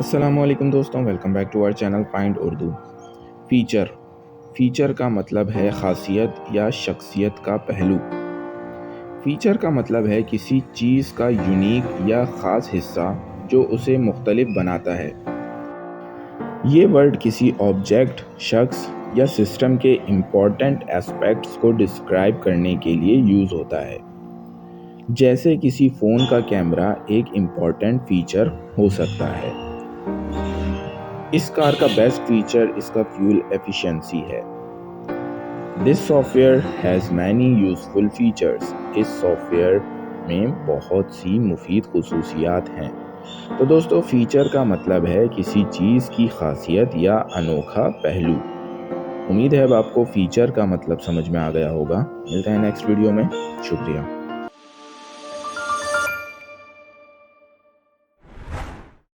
अस्सलाम वालेकुम दोस्तों, welcome back to our channel find Urdu. Feature का मतलब है ख़ासियत या शख्सियत का पहलू। फ़ीचर का मतलब है किसी चीज़ का यूनिक या ख़ास हिस्सा जो उसे मुख्तलिफ बनाता है। ये वर्ड किसी ऑब्जेक्ट, शख्स या सिस्टम के इम्पॉर्टेंट एस्पेक्ट्स को डिस्क्राइब करने के लिए यूज़ होता है। जैसे किसी फ़ोन का कैमरा एक इम्पॉर्टेंट फ़ीचर हो सकता है। इस कार का बेस्ट फीचर इसका फ्यूल एफिशिएंसी है। This software has many useful features. इस सॉफ्टवेयर में बहुत सी मुफीद खुसूसियात हैं। तो दोस्तों, फीचर का मतलब है किसी चीज़ की खासियत या अनोखा पहलू। उम्मीद है अब आपको फीचर का मतलब समझ में आ गया होगा। मिलते हैं नेक्स्ट वीडियो में। शुक्रिया।